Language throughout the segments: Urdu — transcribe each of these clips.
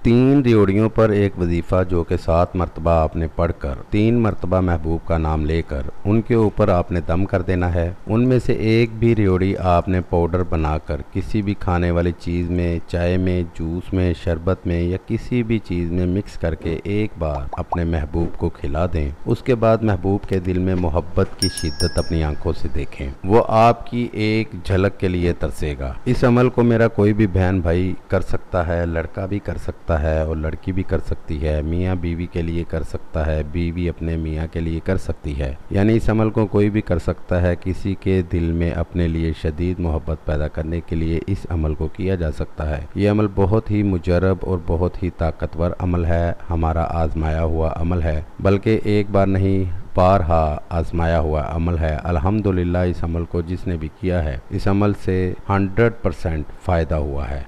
3 ریوڑیوں پر ایک وظیفہ جو کہ 7 مرتبہ آپ نے پڑھ کر 3 مرتبہ محبوب کا نام لے کر ان کے اوپر آپ نے دم کر دینا ہے۔ ان میں سے ایک بھی ریوڑی آپ نے پاؤڈر بنا کر کسی بھی کھانے والی چیز میں، چائے میں، جوس میں، شربت میں یا کسی بھی چیز میں مکس کر کے ایک بار اپنے محبوب کو کھلا دیں۔ اس کے بعد محبوب کے دل میں محبت کی شدت اپنی آنکھوں سے دیکھیں، وہ آپ کی ایک جھلک کے لیے ترسے گا۔ اس عمل کو میرا کوئی بھی بہن بھائی کر سکتا ہے، لڑکا بھی کر سکتا ہے اور لڑکی بھی کر سکتی ہے، میاں بیوی کے لیے کر سکتا ہے، بیوی اپنے میاں کے لیے کر سکتی ہے، یعنی اس عمل کو کوئی بھی کر سکتا ہے۔ کسی کے دل میں اپنے لیے شدید محبت پیدا کرنے کے لیے اس عمل کو کیا جا سکتا ہے۔ یہ عمل بہت ہی مجرب اور بہت ہی طاقتور عمل ہے، ہمارا آزمایا ہوا عمل ہے، بلکہ ایک بار نہیں بارہا آزمایا ہوا عمل ہے۔ الحمدللہ اس عمل کو جس نے بھی کیا ہے، اس عمل سے 100% فائدہ ہوا ہے۔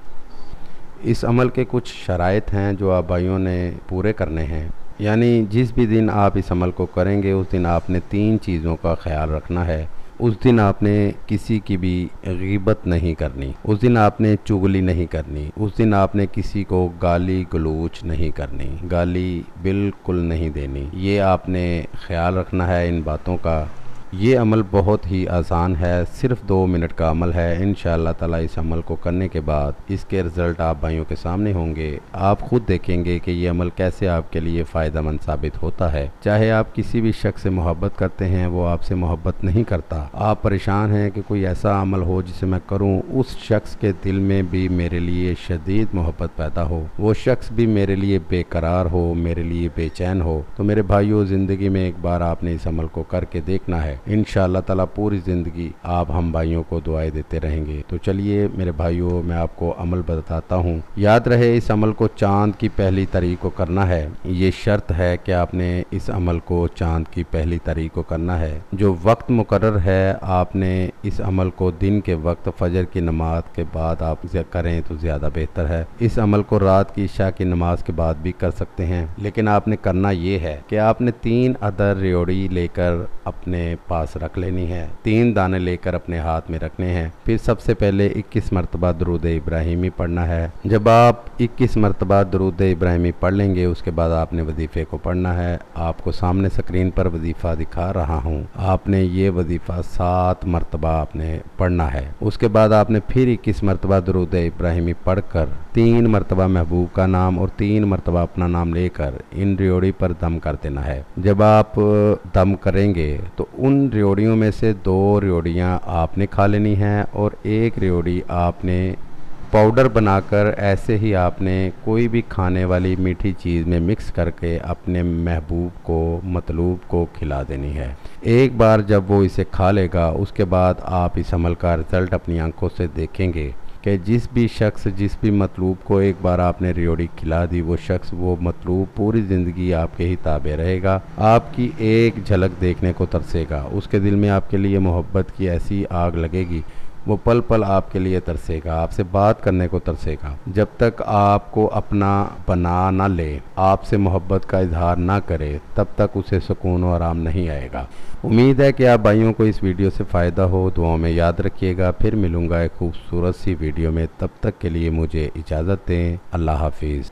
اس عمل کے کچھ شرائط ہیں جو آپ بھائیوں نے پورے کرنے ہیں، یعنی جس بھی دن آپ اس عمل کو کریں گے اس دن آپ نے 3 چیزوں کا خیال رکھنا ہے۔ اس دن آپ نے کسی کی بھی غیبت نہیں کرنی، اس دن آپ نے چغلی نہیں کرنی، اس دن آپ نے کسی کو گالی گلوچ نہیں کرنی، گالی بالکل نہیں دینی۔ یہ آپ نے خیال رکھنا ہے ان باتوں کا۔ یہ عمل بہت ہی آسان ہے، صرف 2 منٹ کا عمل ہے۔ انشاءاللہ تعالی اس عمل کو کرنے کے بعد اس کے رزلٹ آپ بھائیوں کے سامنے ہوں گے۔ آپ خود دیکھیں گے کہ یہ عمل کیسے آپ کے لیے فائدہ مند ثابت ہوتا ہے۔ چاہے آپ کسی بھی شخص سے محبت کرتے ہیں، وہ آپ سے محبت نہیں کرتا، آپ پریشان ہیں کہ کوئی ایسا عمل ہو جسے میں کروں، اس شخص کے دل میں بھی میرے لیے شدید محبت پیدا ہو، وہ شخص بھی میرے لیے بے قرار ہو، میرے لیے بے چین ہو، تو میرے بھائیوں زندگی میں ایک بار آپ نے اس عمل کو کر کے دیکھنا ہے۔ انشاءاللہ تعالی پوری زندگی آپ ہم بھائیوں کو دعائیں دیتے رہیں گے۔ تو چلیے میرے بھائیوں، میں آپ کو عمل بتاتا ہوں۔ یاد رہے اس عمل کو چاند کی پہلی تاریخ کو کرنا ہے۔ یہ شرط ہے کہ آپ نے اس عمل کو چاند کی پہلی تاریخ کو کرنا ہے۔ جو وقت مقرر ہے، آپ نے اس عمل کو دن کے وقت فجر کی نماز کے بعد آپ کریں تو زیادہ بہتر ہے۔ اس عمل کو رات کی عشاء کی نماز کے بعد بھی کر سکتے ہیں، لیکن آپ نے کرنا یہ ہے کہ آپ نے 3 عدد ریوڑی لے کر اپنے پاس رکھ لینی ہے، 3 دانے لے کر اپنے ہاتھ میں رکھنے ہیں۔ پھر سب سے پہلے 21 مرتبہ درود ابراہیمی پڑھنا ہے۔ جب آپ 21 مرتبہ درود ابراہیمی پڑھ لیں گے، اس کے بعد آپ نے وظیفے کو پڑھنا ہے۔ آپ کو سامنے سکرین پر وظیفہ دکھا رہا ہوں، آپ نے یہ وظیفہ 7 مرتبہ آپ نے پڑھنا ہے۔ اس کے بعد آپ نے پھر 21 مرتبہ درود ابراہیمی پڑھ کر 3 مرتبہ محبوب کا نام اور 3 مرتبہ اپنا نام لے کر ان ریوڑی پر دم کر دینا ہے۔ جب آپ دم کریں گے تو ان ریوڑیوں میں سے 2 ریوڑیاں آپ نے کھا لینی ہیں اور 1 ریوڑی آپ نے پاؤڈر بنا کر ایسے ہی آپ نے کوئی بھی کھانے والی میٹھی چیز میں مکس کر کے اپنے محبوب کو، مطلوب کو کھلا دینی ہے۔ ایک بار جب وہ اسے کھا لے گا، اس کے بعد آپ اس عمل کا رزلٹ اپنی آنکھوں سے دیکھیں گے کہ جس بھی شخص، جس بھی مطلوب کو ایک بار آپ نے ریوڑی کھلا دی، وہ شخص، وہ مطلوب پوری زندگی آپ کے ہی تابع رہے گا، آپ کی ایک جھلک دیکھنے کو ترسے گا، اس کے دل میں آپ کے لیے محبت کی ایسی آگ لگے گی، وہ پل پل آپ کے لیے ترسے گا، آپ سے بات کرنے کو ترسے گا۔ جب تک آپ کو اپنا بنا نہ لے، آپ سے محبت کا اظہار نہ کرے، تب تک اسے سکون و آرام نہیں آئے گا۔ امید ہے کہ آپ بھائیوں کو اس ویڈیو سے فائدہ ہو، دعاؤں میں یاد رکھیے گا۔ پھر ملوں گا ایک خوبصورت سی ویڈیو میں، تب تک کے لیے مجھے اجازت دیں۔ اللہ حافظ۔